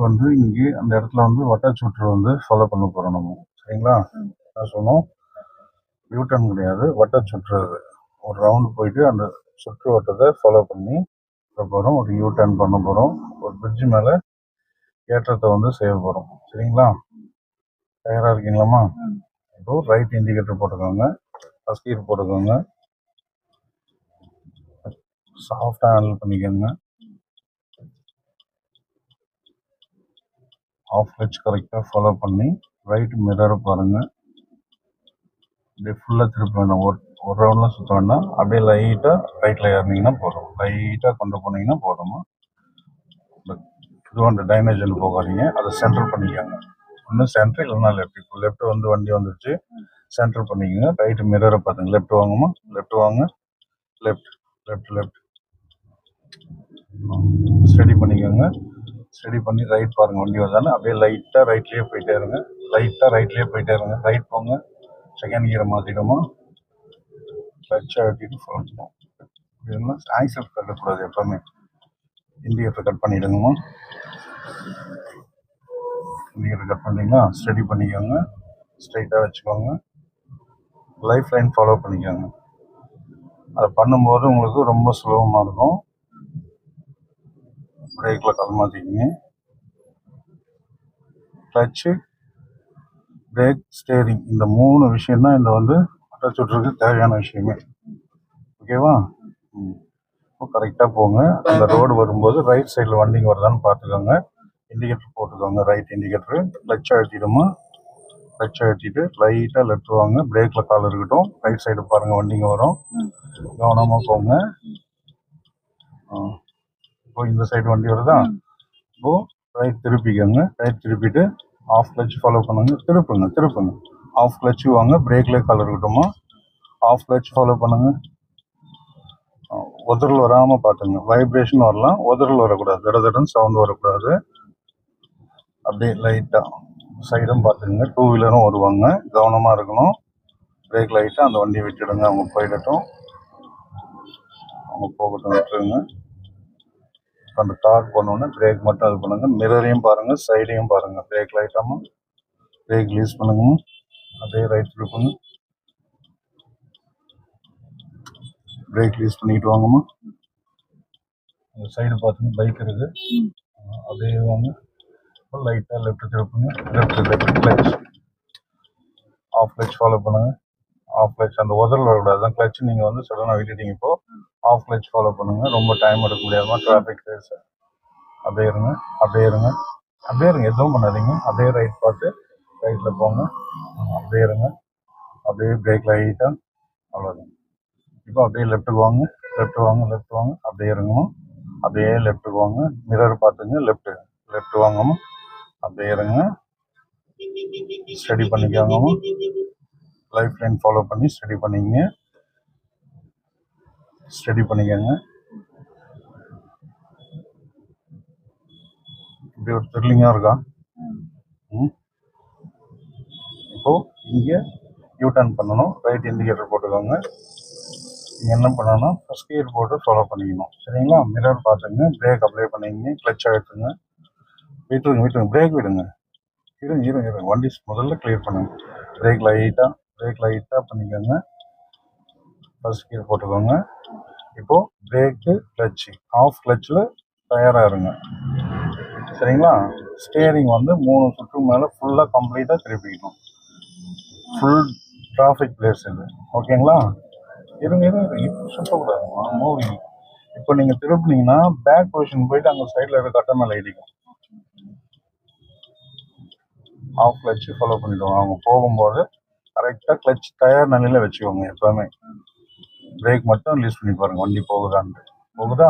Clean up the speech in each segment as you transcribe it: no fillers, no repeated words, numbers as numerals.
வந்து இங்கே அந்த இடத்துல வந்து வட்டச்சுற்று வந்து ஃபாலோ பண்ண போகிறோம் நம்ம. சரிங்களா? என்ன சொன்னோம்? யூட்டர்ன் கிடையாது, வட்டச்சுற்று. அது ஒரு ரவுண்டு போயிட்டு அந்த சுற்று வட்டத்தை ஃபாலோ பண்ணி போகிறோம். ஒரு யூட்டர்ன் பண்ண போகிறோம். ஒரு பிரிட்ஜு மேலே ஏற்றத்தை வந்து செய்ய போகிறோம். சரிங்களா? தயாராக இருக்கீங்களாம்மா? இப்போ ரைட் இண்டிகேட்டர் போட்டுக்கோங்க, ஃபர்ஸ்ட் கியர் போட்டுக்கோங்க, சாஃப்டாக ஹேண்டில் பண்ணிக்கோங்க. ஆஃப் கிளட்ச் கரெக்டாக ஃபாலோ பண்ணி ரைட் மிரரை பாருங்கள். அப்படியே ஃபுல்லாக திருப்ப வேண்டாம், ஒரு ரவுண்ட்லாம் சுற்ற வேண்டாம். அப்படியே லைட்டாக ரைட்டில் ஏறினீங்கன்னா போதும், லைட்டாக கொண்டு போனீங்கன்னா போதுமா. இது வந்து டைமேஜில் போகாதீங்க, அதை சென்டர் பண்ணிக்கோங்க. ஒன்றும் சென்டர் இல்லைன்னா லெஃப்ட். இப்போ லெஃப்ட் வந்து வண்டி வந்துடுச்சு, சென்டர் பண்ணிக்கோங்க. ரைட்டு மிரரை பார்த்துங்க, லெஃப்ட் வாங்கம்மா, லெஃப்ட் வாங்க, லெஃப்ட் லெஃப்ட் லெஃப்ட் ஸ்டடி பண்ணிக்கோங்க. ஸ்டடி பண்ணி ரைட் பாருங்கள், வண்டி வந்தானே அப்படியே லைட்டாக ரைட்லேயே போயிட்டே இருங்க, லைட்டாக ரைட்லேயே போயிட்டே இருங்க. ரைட் போங்க, செகண்ட் கியரை மாற்றிடுமா, கிளட்சை அழுத்திட்டு ஃபாலோ பண்ணுவோம். இதெல்லாம் ஆக்சல் கட்டக்கூடாது, எப்போவுமே இண்டிகேட்டர் கட் பண்ணிவிடுங்கம்மா. இண்டிகேட்டர் கட் பண்ணிட்டீங்களா? ஸ்டடி பண்ணிக்கோங்க, ஸ்ட்ரைட்டாக வச்சுக்கோங்க, லைஃப் லைன் ஃபாலோ பண்ணிக்கோங்க. அதை பண்ணும்போது உங்களுக்கு ரொம்ப சுலபமாக இருக்கும். பிரேக்கில் கால் மாற்றிக்கிங்க. கிளட்சு, பிரேக், ஸ்டேரிங், இந்த 3 விஷயம்தான் இந்த வந்து வட்டச்சுற்றுக்கு தேவையான விஷயமே. ஓகேவா? இப்போ கரெக்டாக போங்க. அந்த ரோடு வரும்போது ரைட் சைடில் வண்டிங்க வருதான்னு பார்த்துக்கோங்க. இண்டிகேட்டர் போட்டுக்கோங்க, ரைட் இண்டிகேட்டரு. கிளட்ச் அழுத்திடுமா, கிளட்ச் அழுத்திட்டு லைட்டாக லெஃப்ட் வாங்க, பிரேக்கில் கால் இருக்கட்டும். ரைட் சைடு பாருங்கள், வண்டிங்க வரும், கவனமாக போங்க. இப்போ இந்த சைடு வண்டி வருதா, இப்போது ரைட் திருப்பிக்கோங்க. ரைட் திருப்பிட்டு ஆஃப் கிளட்ச் ஃபாலோ பண்ணுங்க, திருப்புங்க திருப்புங்க. ஆஃப் கிளட்ச் வாங்க, பிரேக்லேயே கால் இருக்கட்டுமா. ஆஃப் கிளட்ச் ஃபாலோ பண்ணுங்க. உதறல் வராமல் பார்த்துங்க, வைப்ரேஷன் வரலாம், உதறல் வரக்கூடாது, தடன்னு சவுண்ட் வரக்கூடாது. அப்படியே லைட்டாக சைடும் பார்த்துக்குங்க, 2 வீலரும் வருவாங்க, கவனமாக இருக்கணும். பிரேக் லைட்டாக அந்த வண்டியை விட்டுடுங்க, அவங்க போயிடட்டும், அவங்க போகட்டும், விட்டுருங்க. அந்த கார் போனோடனே பிரேக் மட்டும் இது பண்ணுங்க. மிரரையும் பாருங்கள், சைடையும் பாருங்கள். பிரேக் லைட்டாமல் பிரேக் ரிலீஸ் பண்ணுங்க, அப்படியே ரைட் திருப்புங்க, பிரேக் ரிலீஸ் பண்ணிக்கிட்டு வாங்கம்மா. அந்த சைடு பார்த்துங்க, பைக் இருக்குது, அப்படியே வாங்க. லைட்டாக லெஃப்ட் திருப்புங்க, left clutch, half clutch follow பண்ணுங்க. ஆஃப் கிளட்ச் அந்த உதறல் வரக்கூடாது, தான் கிளட்ச் நீங்கள் வந்து சடனாக விட்டுட்டீங்க. இப்போ ஆஃப் கிளட்ச் ஃபாலோ பண்ணுங்க, ரொம்ப டைம் எடுக்க முடியாமல் டிராஃபிக் ரேஸ். அப்படியே இருங்க, அப்படியே இருங்க, அப்படியே இருங்க, எதுவும் பண்ணாதீங்க. அப்படியே ரைட் பார்த்து ரைட்டில் போங்க, அப்படியே இருங்க, அப்படியே பிரேக் லைட்டாக, அவ்வளோதான். இப்போ அப்படியே லெஃப்ட்டுக்கு வாங்க, லெஃப்ட் வாங்க, லெஃப்ட் வாங்க, அப்படியே இருங்கம்மா. அப்படியே லெஃப்ட்டுக்கு வாங்க, மிரர் பார்த்துங்க, லெஃப்ட் வாங்கம்மா, அப்படியே இருங்க, ஸ்டடி பண்ணிக்கோங்கம்மா. லைஃப் லைன் ஃபாலோ பண்ணி ஸ்டடி பண்ணிக்கங்க, ஸ்டடி பண்ணிக்கோங்க. இப்படி ஒரு த்ரில்லிங்காக இருக்கா? இப்போது இங்கே யூ டர்ன் பண்ணணும், ரைட் இண்டிகேட்டர் போட்டுக்கோங்க. நீங்கள் என்ன பண்ணணும், ஃபஸ்ட் கியர் போட்டு ஃபாலோ பண்ணிக்கணும். சரிங்களா? மிரர் பார்த்துங்க, பிரேக் அப்ளை பண்ணிக்கங்க, கிளட்ச் அழுத்துங்க, விட்டுருங்க, பிரேக் விடுங்க, இருங்க, வண்டி முதல்ல கிளியர் பண்ணுங்க. பிரேக் லைட்டாக பண்ணிக்கோங்க, ஃபர்ஸ்ட் கியர் போட்டுக்கோங்க. இப்போது பிரேக்கு, கிளட்சு, ஆஃப் கிளட்சில் தயாராக இருங்க. சரிங்களா? ஸ்டியரிங் வந்து 3 சுற்று மேலே ஃபுல்லாக கம்ப்ளீட்டாக திருப்பிக்கணும். ஃபுல் டிராஃபிக் பிளேஸ் இது, ஓகேங்களா? இருங்க, இப்போ சுற்றக்கூடாதுமா, மூவிங். இப்போ நீங்கள் திருப்பினீங்கன்னா பேக் பொசிஷன் போயிட்டு அங்கே சைடில் இருக்க கட்ட மேலே இடிக்கும். ஆஃப் கிளட்ச் ஃபாலோ பண்ணிவிடுவோம். அவங்க போகும்போது கரெக்டாக கிளட்ச் தயார் நிலையில் வச்சுக்கோங்க எப்போவுமே. பிரேக் மட்டும் ரிலீஸ் பண்ணி பாருங்கள், வண்டி போகுதா?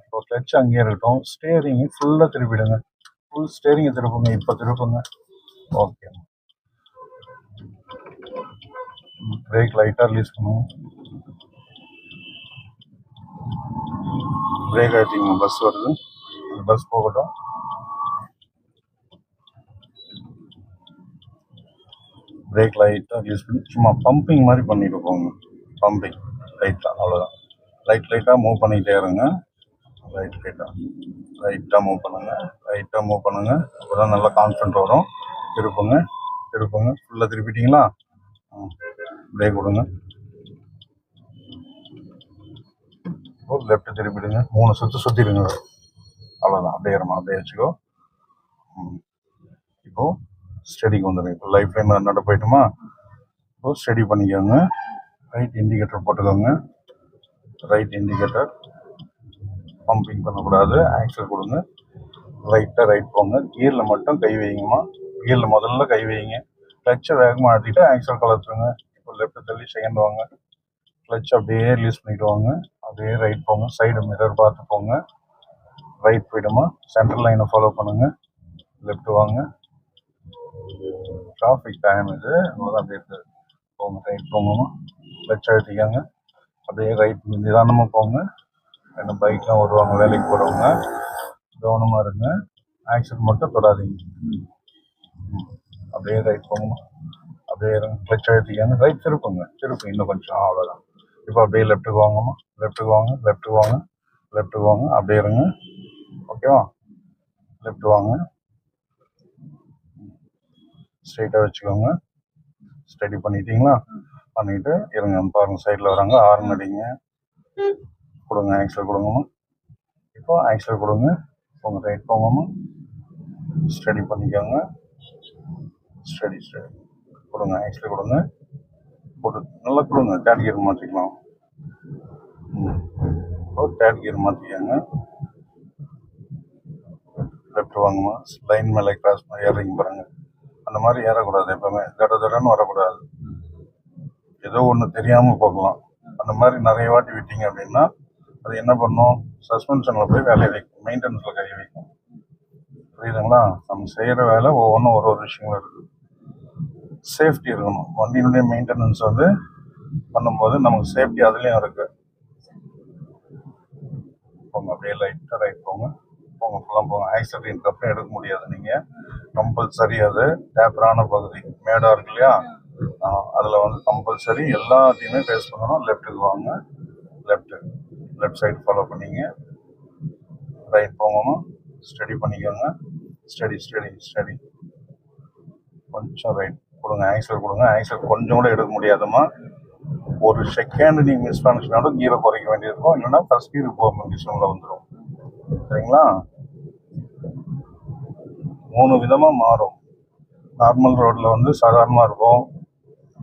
இப்போ கிளட்ச் அங்கேயே இருக்கட்டும். ஸ்டியரிங் ஃபுல்லாக திருப்பிடுங்க, ஃபுல் ஸ்டியரிங்கை திருப்புங்க, இப்போ திருப்புங்க. ஓகே, பிரேக் லைட்டாக ரிலீஸ் பண்ணுங்க, பிரேக் ஆகிட்டிங்க. பஸ் வருது, பஸ் போகட்டும். பிரேக் லைட்டாக ரிலீஸ் பண்ணி சும்மா பம்பிங் மாதிரி பண்ணிட்டு போங்க, பம்பிங் லைட்டாக, அவ்வளோதான். லைட்டாக மூவ் பண்ணிக்கிட்டே இருங்க. லைட்டாக மூவ் பண்ணுங்கள். அப்போ தான் நல்லா கான்ஃபிடென்ட் வரும். திருப்புங்க. ஃபுல்லாக திருப்பிட்டீங்களா? பிரேக் கொடுங்க. ஒரு லெஃப்ட் திருப்பிடுங்க. 3 சுற்றிடுங்க. அவ்வளோதான். அப்படியே வச்சுக்கோ. இப்போது ஸ்டடிக்கு வந்துடுங்க. இப்போ லைஃப் லைன் நட போயிட்டுமா? இப்போது ஸ்டடி பண்ணிக்கோங்க. ரைட் இண்டிகேட்டர் போட்டுக்கோங்க. ரைட் இண்டிகேட்டர் பம்பிங் பண்ணக்கூடாது. ஆக்சல் கொடுங்க. ரைட் போங்க. கியரில் மட்டும் கை வைங்கம்மா. கியரில் முதல்ல கை வைங்க. கிளச்சை வேகமாக ஆட்டிட்டு ஆக்சல் கலத்துருங்க. இப்போ லெஃப்ட் தள்ளி செகண்ட் வாங்க. கிளச் அப்படியே ரிலீஸ் பண்ணிட்டு வாங்க. அப்படியே ரைட் போங்க. சைடு மிரர் பார்த்து போங்க. ரைட் போயிடுமா? சென்ட்ரல் லைனை ஃபாலோ பண்ணுங்க. லெஃப்ட் வாங்க. டிராஃபிக் டைம் இது அப்படியே இருக்குது. போங்க. ரைட் போங்கம்மா. கிளச் அழுத்திக்காங்க. அப்படியே ரைட் நிதானமாக போங்க. ரெண்டு பைக்லாம் வருவாங்க, வேலைக்கு போகிறவங்க. கவனமாக இருங்க. ஆக்சிடென்ட் மட்டும் தொடாதீங்க. அப்படியே ரைட் போங்கம்மா. அப்படியே இருங்க. கிளச் அழுத்திக்காங்க. ரைட் திருப்புங்க. இன்னும் கொஞ்சம். அவ்வளோதான். இப்போ அப்படியே லெஃப்ட்டுக்கு வாங்கம்மா. லெஃப்ட்டுக்கு வாங்க. அப்படியே இருங்க. ஓகேவா? லெஃப்ட் வாங்க. ஸ்ட்ரைட்டாக வச்சுக்கோங்க. ஸ்டடி பண்ணிட்டீங்களா? பண்ணிவிட்டு இருங்க. பாருங்க, சைடில் வராங்க. ஹார்ன் அடிங்க. கொடுங்க. ஆக்சல் கொடுங்கம்மா. இப்போ ஆக்சல் கொடுங்க. போங்க. ரைட் போங்கம்மா. ஸ்டடி பண்ணிக்கோங்க. ஸ்டடி கொடுங்க. ஆக்சல் கொடுங்க. நல்லா கொடுங்க. தேர்ட் கியர் மாற்றிக்கலாம். தேர்ட் கியர் மாற்றிக்கோங்க. லெஃப்ட் வாங்கம்மா. லைன் மேலே கிராஸ் மாதிரி ஏறிங்க பாருங்க. அந்த மாதிரி ஏறக்கூடாது. எப்பவுமே தடன்னு வரக்கூடாது. ஏதோ ஒன்று தெரியாமல் போகலாம். அந்த மாதிரி நிறைய வாட்டி விட்டீங்க அப்படின்னா அது என்ன பண்ணும்? சஸ்பென்ஷனில் போய் வேலையை வைக்கும். மெயின்டெனன்ஸில் கை வைக்கும். புரியுதுங்களா? நம்ம செய்கிற வேலை ஒவ்வொன்றும் ஒரு விஷயங்கள் இருக்குது. சேஃப்டி இருக்கணும். வண்டியினுடைய மெயின்டெனன்ஸ் பண்ணும்போது நமக்கு சேஃப்டி அதுலேயும் இருக்குது. போங்க. அப்படியே லைட்டாக ரைட் போங்க. ஃபுல்லாக போங்க. ஆக்சிடென்ட் அப்புறம் எடுக்க முடியாது. நீங்கள் கம்பல்சரி அது டேப்பரான பகுதி மேடாக இருக்கு இல்லையா? அதில் கம்பல்சரி எல்லாத்தையுமே ஃபேஸ் பண்ணணும். லெஃப்ட்டுக்கு வாங்க. லெஃப்ட் சைடு ஃபாலோ பண்ணிங்க. ரைட் போங்கம்மா. ஸ்டடி பண்ணிக்கோங்க. ஸ்டடி கொஞ்சம் ரைட் கொடுங்க. ஆக்சல் கொடுங்க. ஆக்சல் கொஞ்சம் கூட எடுக்க முடியாதுமா. ஒரு செகண்ட் நீங்கள் மிஸ் பண்ணிச்சுனாலும் கீரை குறைக்க வேண்டியிருக்கும். இல்லைன்னா ஃபர்ஸ்ட் கீர் போக கண்டிஷனில் வந்துடும். சரிங்களா? 3 விதமாக மாறும். நார்மல் ரோட்டில் சாதாரணமாக இருக்கும்.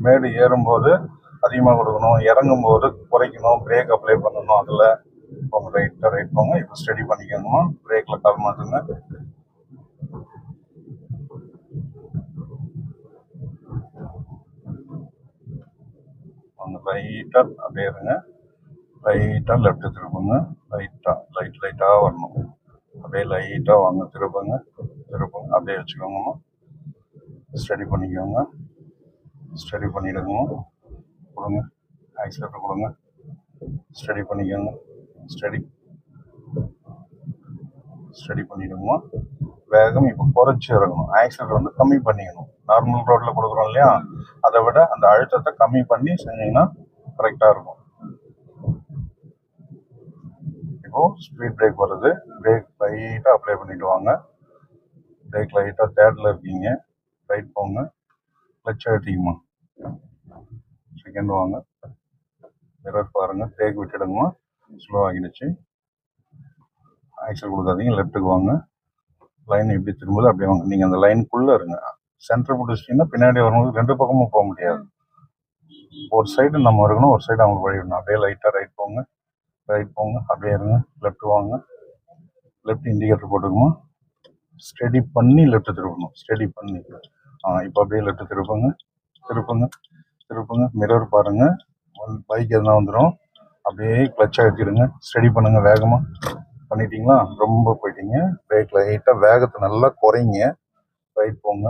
மேடு ஏறும்போது அதிகமாக கொடுக்கணும், இறங்கும்போது குறைக்கணும், பிரேக் அப்ளை பண்ணணும். அதில் போங்க. ரைட் போங்க. இப்போ ஸ்டடி பண்ணிக்கோங்கம்மா. பிரேக்கில் கால் மாற்றுங்க. லைட்டாக அப்படியே இருங்க. லைட்டாக லெஃப்ட் திருப்புங்க. லைட்டாக வரணும். அப்படியே லைட்டாக வாங்க. திருப்புங்க. அப்படியே வச்சுக்கோங்கம்மா. ஸ்டடி பண்ணிக்கோங்க. ஸ்டடி பண்ணிவிடுங்கம்மா. கொடுங்க. ஆக்சிலேட்டர் கொடுங்க. ஸ்டடி பண்ணிக்கோங்க. ஸ்டடி பண்ணிவிடுங்கம்மா. வேகம் இப்போ குறைச்சி இறங்கணும். ஆக்சிலேட்டர் கம்மி பண்ணிக்கணும். நார்மல் ரோட்டில் கொடுக்குறோம் இல்லையா? அதை விட அந்த அழுத்தத்தை கம்மி பண்ணி செஞ்சீங்கன்னா கரெக்டாக இருக்கும். இப்போது ஸ்பீட் பிரேக் வருது. பிரேக் லைட்டாக அப்ளை பண்ணிட்டு வாங்க. பிரேக் லைட்டாக தேர்டில் இருக்கீங்க. ரைட் போங்க. கிளச் அழுத்திக்குமா. செகண்ட் வாங்க. மிரர் பாருங்கள். பிரேக் விட்டுடுங்கம்மா. ஸ்லோ ஆகிடுச்சு. ஆக்சல் கொடுக்காதீங்க. லெஃப்ட்டுக்கு வாங்க. லைன் எப்படி திரும்புது அப்படியே வாங்க. நீங்கள் அந்த லைனுக்குள்ளே இருங்க. சென்டர் பிடிச்சிட்டிங்கன்னா பின்னாடி வரும்போது 2 பக்கமும் போக முடியாது. ஒரு சைடு நம்ம இருக்கணும், ஒரு சைடு அவங்களுக்கு வழி விடணும். அப்படியே லைட்டாக ரைட் போங்க. அப்படியே இருங்க. லெஃப்ட் வாங்க. லெஃப்ட் இண்டிகேட்டர் போட்டுக்குமா. ஸ்டடி பண்ணி லெஃப்ட் திருப்பணும். இப்போ அப்படியே லெஃப்ட் திருப்புங்க. மிரர் பாருங்கள். பைக் எதுனா வந்துடும். அப்படியே கிளச் அழுத்திடுங்க. ஸ்டடி பண்ணுங்கள். வேகமாக பண்ணிட்டீங்களா? ரொம்ப போயிட்டீங்க. பிரேக் லைட்டாக வேகத்தை நல்லா குறைங்க. ரைட் போங்க.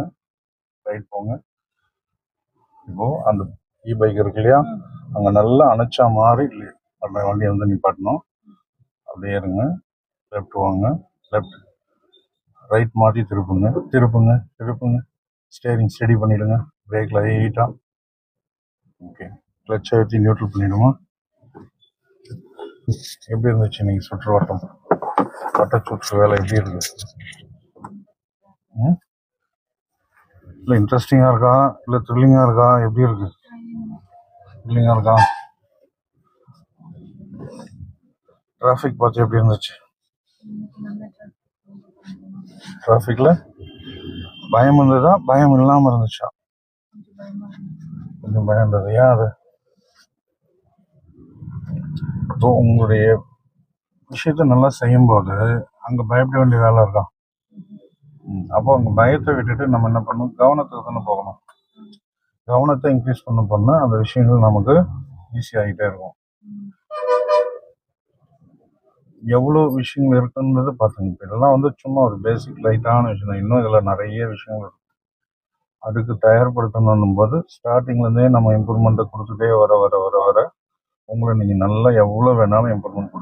இப்போது அந்த பைக் இருக்கு இல்லையா? அங்கே நல்லா அணைச்சா மாதிரி அந்த வண்டியை நிப்பாட்டணும். அப்படியே இருங்க. லெஃப்ட் வாங்க. ரைட் மாற்றி திருப்புங்க. ஸ்டேரிங் ஸ்டடி பண்ணிவிடுங்க. பிரேக் லைட்டாக. ஓகே. கிளச் அழுத்தி நியூட்ரல் பண்ணிவிடுமா. எப்படி இருந்துச்சு நீங்கள் சுற்றுவட்டம்? பட்டச்சூட்ஸ் வேலை எப்படி இருக்கு? இல்லை இன்ட்ரெஸ்டிங்காக இருக்கா இல்லை த்ரில்லிங்காக இருக்கா? எப்படி இருக்கு? த்ரில்லிங்காக இருக்கா? டிராஃபிக் பார்த்து எப்படி இருந்துச்சு? டிராஃபிக்கில் பயம் இருந்ததா பயம் இல்லாமல் இருந்துச்சா? கொஞ்சம் பயம் இருந்தது. ஏன் அது? இப்போ உங்களுடைய விஷயத்த நல்லா செய்யும்போது அங்கே பயப்பட வேண்டிய வேலை இருக்கா? அப்போ அங்கே பயத்தை விட்டுட்டு நம்ம என்ன பண்ணணும்? கவனத்துக்கு தானே போகணும். கவனத்தை இன்க்ரீஸ் பண்ண அந்த விஷயங்கள் நமக்கு ஈஸி ஆகிட்டே இருக்கும். எவ்வளோ விஷயங்கள் இருக்குன்றது பார்த்துங்க. இப்போ இதெல்லாம் வந்து சும்மா ஒரு பேசிக் லைட்டான விஷயம் தான். இன்னும் இதில் நிறைய விஷயங்கள் இருக்கு. அதுக்கு தயார்படுத்தணும் போது ஸ்டார்டிங்லேருந்தே நம்ம இம்ப்ரூவ்மெண்ட்டை கொடுத்துட்டே வர வர வர வர உங்களை நீங்கள் நல்லா எவ்வளோ வேணாலும் இம்ப்ரூவ்மெண்ட்